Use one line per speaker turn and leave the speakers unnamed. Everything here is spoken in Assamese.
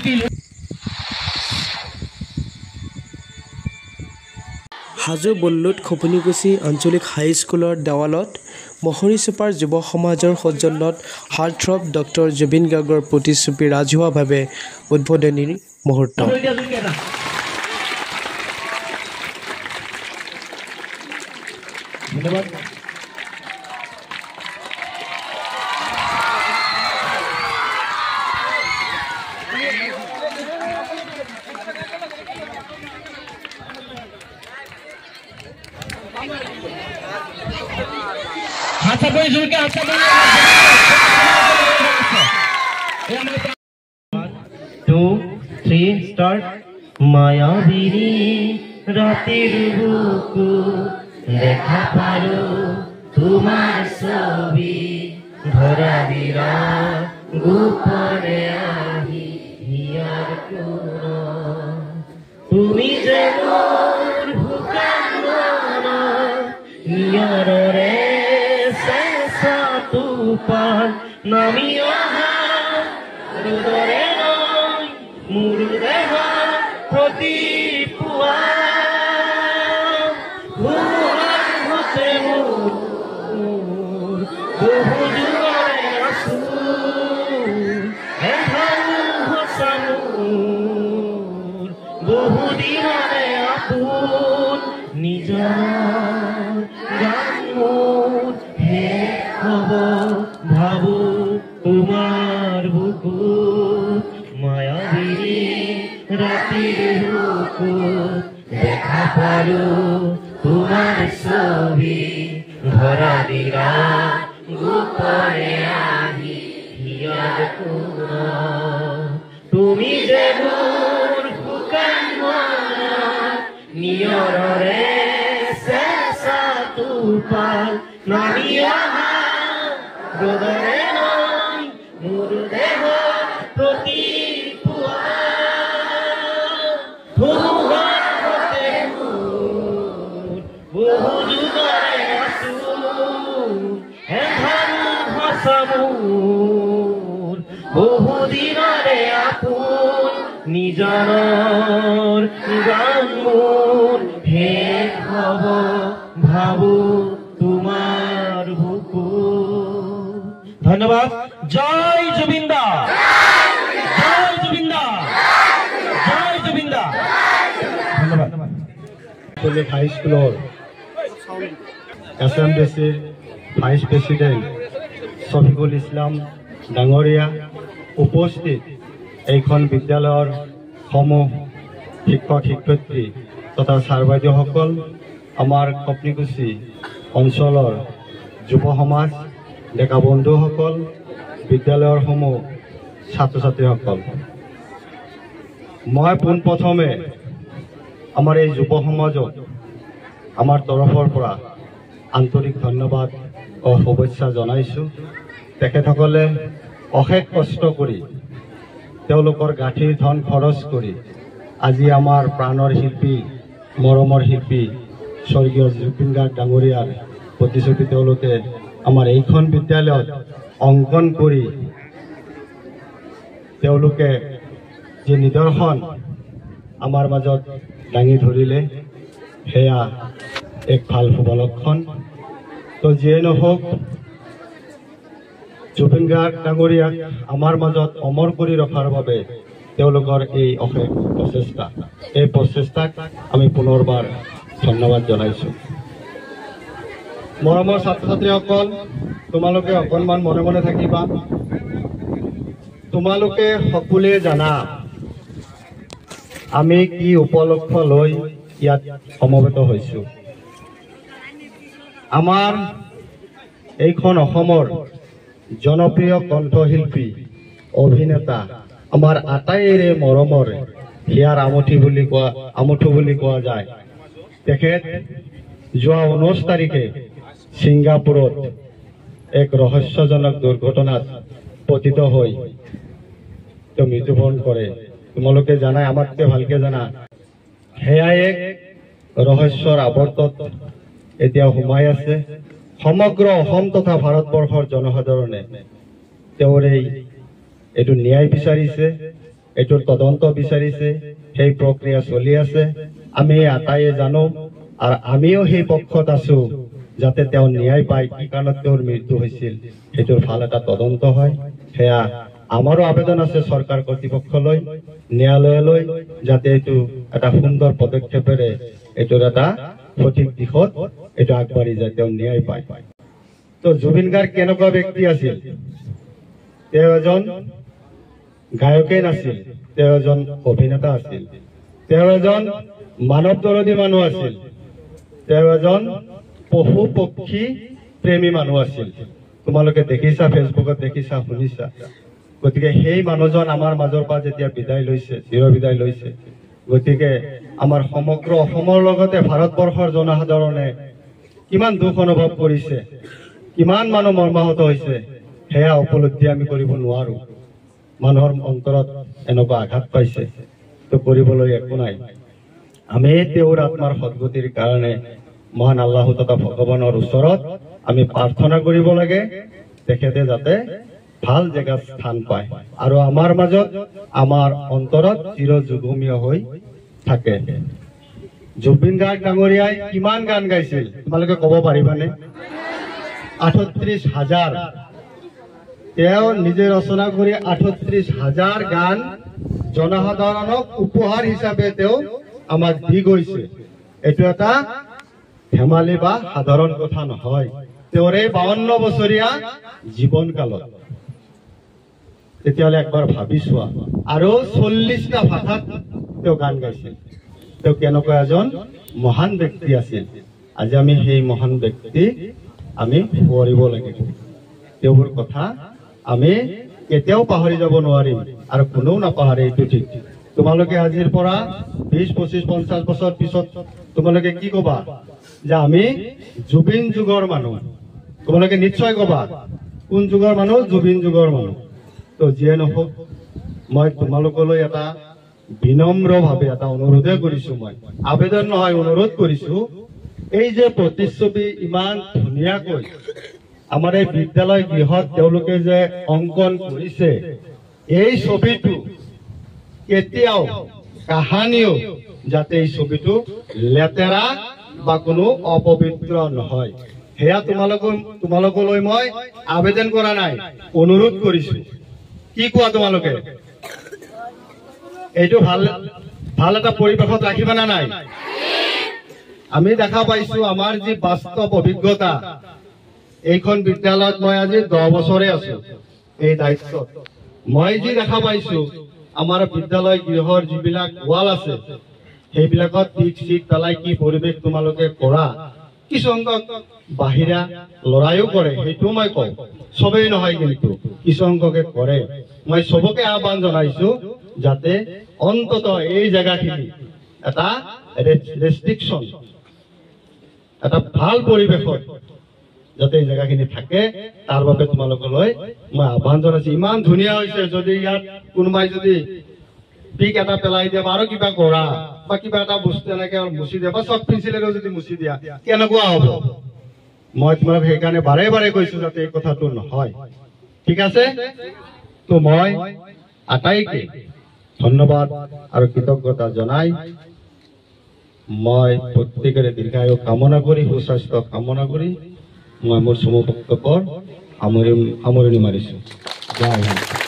শিল্পী
হাজো বল্লুত খপুনিকুছি আঞ্চলিক হাইস্কুলৰ দেৱালত মহৰী চুপাৰ যুৱ সমাজৰ সৌজন্যত হাৰ্টথ্ৰব ডক্টৰ জুবিন গাৰ্গৰ প্ৰতিচ্ছবি ৰাজহুৱাভাৱে উদ্বোধনীৰ মুহূৰ্ত।
ধন্যবাদ। হাত বই জোরকে হাত বই 2 3 স্টার্ট মায়াবিনী রাতের বুকু দেখা পারো তোমার ছবি ধরা দিরা গোপনে আহি হিয়ার কোন তুমি যে মোর ভুকান হিয়ার রে সেসা তুফান নামি আহা হৃদয়ে নয় মোর দেহ প্রতি পুয়া বহুদিনরে আপুন নিজৰ গান হে হব ভাবো তোমাৰ বুকু মায়াবিনী ৰাতিৰ বুকু দেখা পালো তোমাৰ ছবি ধৰা দিৰা গোপনে আহি হিয়াৰ কোন তুমি যে মোৰ শুকান মন নিয়ৰৰে চেঁচা তুফান নামি অহা হৃদয়ে নয় মোৰ দেহ প্ৰতি পুৱা ধুমুহাৰ সতে মোৰ বহু যুগৰে আছো এধান ভাষা মোৰ বহুদিনৰে আপোন নিজৰ গান মোৰ শেষ হব ভাবো তোমাৰ বুকু। ধন্যবাদ। জয় জুবিন দা, জয় জুবিন দা, জয় জুবিন দা। ধন্যবাদ।
হাইস্কুলৰ এছএমডিচিৰ ভাইচ প্ৰেচিডেণ্ট শফিকুল ইছলাম ডাঙৰীয়া উপস্থিত এইখন বিদ্যালয়ৰ সমূহ শিক্ষক শিক্ষয়িত্ৰী তথা ছাৰ বাইদেউসকল, আমাৰ কপনিকুছি অঞ্চলৰ যুৱ সমাজ, ডেকা বন্ধুসকল, বিদ্যালয়ৰ সমূহ ছাত্ৰ ছাত্ৰীসকল, মই পোনপ্ৰথমে আমাৰ এই যুৱ সমাজক আমাৰ তৰফৰ পৰা আন্তৰিক ধন্যবাদ ও শুভেচ্ছা জনাইছোঁ। তেখেতসকলে অশেষ কষ্ট কৰি তেওঁলোকৰ গাঁঠিৰ ধন খৰচ কৰি আজি আমাৰ প্ৰাণৰ শিল্পী, মৰমৰ শিল্পী স্বৰ্গীয় জুবিন গাৰ্গ ডাঙৰীয়াৰ প্ৰতিচ্ছবি তেওঁলোকে আমাৰ এইখন বিদ্যালয়ত অংকন কৰি তেওঁলোকে যে নিদৰ্শন আমাৰ মাজত দাঙি ধৰিলে, সেয়া এক ভাল শুভ লক্ষণ। তো যিয়ে নহওক, জুবিন গাৰ্গ ডাঙৰীয়াক আমাৰ মাজত অমৰ কৰি ৰখাৰ বাবে তেওঁলোকৰ এই অশেষ প্ৰচেষ্টা, এই প্ৰচেষ্টাক আমি পুনৰবাৰ ধন্যবাদ জনাইছোঁ। মৰমৰ ছাত্ৰ ছাত্ৰীসকল, তোমালোকে অকণমান মনে মনে থাকিবা। তোমালোকে সকলোৱে জানা আমি কি উপলক্ষ লৈ ইয়াত সমবেত হৈছোঁ। আমাৰ এইখন অসমৰ জনপ্ৰিয় কণ্ঠশিল্পী, অভিনেতা, আমাৰ আটাইৰে মৰমৰ হিয়াৰ আমঠু বুলি কোৱা যায়। তেখেত যোৱা 19 তাৰিখে ছিংগাপুৰত এক ৰহস্যজনক দুৰ্ঘটনাত পতিত হৈ মৃত্যুবৰণ কৰে। তোমালোকে জানাই, আমাতকৈ ভালকে জানা। সেয়াই এক ৰহস্যৰ আৱৰ্তত এতিয়া সোমাই আছে। সমগ্ৰ অসম তথা ভাৰতবৰ্ষৰ জনসাধাৰণে তেওঁৰ এইটো ন্যায় বিচাৰিছে, এইটোৰ তদন্ত বিচাৰিছে, সেই প্ৰক্ৰিয়া চলি আছে। আমি আটাইয়ে জানো আৰু আমিও সেই পক্ষত আছো যাতে তেওঁ ন্যায় পায়, কি কাৰণত তেওঁৰ মৃত্যু হৈছিল সেইটোৰ ভাল এটা তদন্ত হয়। সেয়া আমাৰো আবেদন আছে চৰকাৰ কৰ্তৃপক্ষলৈ, ন্যায়ালয়লৈ, যাতে এইটো এটা সুন্দৰ পদক্ষেপেৰে এইটোৰ এটা সঠিক দিশত এইটো আগবাঢ়ি যায়, তেওঁ ন্যায় পায়। তো জুবিন গাৰ্গ কেনেকুৱা ব্যক্তি আছিল? তেওঁ এজন গায়কেই নাছিল, তেওঁ এজন অভিনেতা আছিল, তেওঁ এজন মানৱ দৰদী মানুহ আছিল, তেওঁ এজন পশু পক্ষী প্ৰেমী মানুহ আছিল। তোমালোকে দেখিছা, ফেচবুকত দেখিছা, শুনিছা। গতিকে সেই মানুহজন আমাৰ মাজৰ পৰা যেতিয়া বিদায় লৈছে, চিৰবিদায় লৈছে, গতিকে আমাৰ সমগ্ৰ অসমৰ লগতে ভাৰতবৰ্ষৰ জনসাধাৰণে কিমান দুখ অনুভৱ কৰিছে, কিমান মানুহ মৰ্মাহত হৈছে, সেয়া উপলব্ধি আমি কৰিব নোৱাৰো। মানুহৰ অন্তৰত এনেকুৱা আঘাত পাইছে, তো কৰিবলৈ একো নাই। আমি তেওঁৰ আত্মাৰ সদ্গতিৰ কাৰণে মহান আল্লাহ তথা ভগৱানৰ ওচৰত আমি প্ৰাৰ্থনা কৰিব লাগে, তেখেতে যাতে ভাল জেগাত স্থান পায় আৰু আমাৰ মাজত, আমাৰ অন্তৰত চিৰযুগমীয় হৈ থাকে। জুবিন গাৰ্গ ডাঙৰীয়াই কিমান গান গাইছিল তোমালোকে ক'ব পাৰিবানে? ৩৮,০০০। তেওঁ নিজে ৰচনা কৰি ৩৮,০০০ গান জনসাধাৰণক উপহাৰ হিচাপে তেওঁ আমাক দি গৈছে। এইটো এটা ধেমালি বা সাধাৰণ কথা নহয়। তেওঁৰ এই ৫২ বছৰীয়া জীৱন কালত তেতিয়াহ'লে একবাৰ ভাবি চোৱা, আৰু ৪০টা ভাষাত তেওঁ গান গাইছিল। তেওঁ কেনেকুৱা এজন মহান ব্যক্তি আছিল। আজি আমি সেই মহান ব্যক্তিক আমি সোঁৱৰিব লাগিব। তেওঁৰ কথা আমি কেতিয়াও পাহৰি যাব নোৱাৰিম আৰু কোনেও নাপাহৰে, এইটো ঠিক। তোমালোকে আজিৰ পৰা ২০, ২৫, ৫০ বছৰ পিছত তোমালোকে কি কবা? যে আমি জুবিন যুগৰ মানুহ। তোমালোকে নিশ্চয় কবা কোন যুগৰ মানুহ? জুবিন যুগৰ মানুহ। তো যিয়ে নহওক, মই তোমালোকলৈ এটা বিনম্ৰভাৱে এটা অনুৰোধে কৰিছো, মই আবেদন নহয় অনুৰোধ কৰিছো। এই যে প্ৰতিচ্ছবি ইমান ধুনীয়াকৈ আমাৰ এই বিদ্যালয় গৃহত তেওঁলোকে যে অংকন কৰিছে, এই ছবিটো কেতিয়াও কাহানিও যাতে এই ছবিটো লেতেৰা বা কোনো অপবিত্ৰ নহয়, সেয়া তোমালোকলৈ মই আবেদন কৰা নাই, অনুৰোধ কৰিছো। কি কোৱা তোমালোকে? এইটো ভাল এটা পৰিৱেশত ৰাখিবা না নাই? আমি দেখা পাইছো আমাৰ যি বাস্তৱ অভিজ্ঞতা, এইখন বিদ্যালয়ত মই আজি 10 বছৰে আছো এই দায়িত্বত। মই যি দেখা পাইছো আমাৰ বিদ্যালয় গৃহৰ যিবিলাক ৱাল আছে, সেইবিলাকত পিক চিক পেলাই কি পৰিৱেশ তোমালোকে কৰা। কিছু সংখ্যক বাহিৰা লৰাইও কৰে, সেইটোও মই কওঁ, চবেই নহয়, কিন্তু কিছু সংখ্যকে কৰে। মই চবকে আহ্বান জনাইছো যাতে অন্তত এই জেগাখিনি এটা ৰেষ্ট্ৰিকশ্যন, এটা ভাল পৰিৱেশত যাতে এই জেগাখিনি থাকে, তাৰ বাবে তোমালোকলৈ মই আহ্বান জনাইছো। ইমান ধুনীয়া হৈছে, যদি ইয়াত কোনোবাই যদি পিক এটা পেলাই দিয়া বা আৰু কিবা কৰা বা কিবা এটা বস্তু এনেকে মুচি দিয়া বা চক পেঞ্চিলেৰেও যদি মুচি দিয়া, কেনেকুৱা হ'ব? মই তোমাক সেইকাৰণে বাৰে বাৰে কৈছো যাতে এই কথাটো নহয়। ঠিক আছে? তো মই আটাইকে ধন্যবাদ আৰু কৃতজ্ঞতা জনাই মই প্ৰত্যেকৰে দীৰ্ঘায়ু কামনা কৰি, সুস্বাস্থ্য কামনা কৰি মই মোৰ চমু বক্তব্যৰ সামৰণি মাৰিছো। জয় হিন্দ।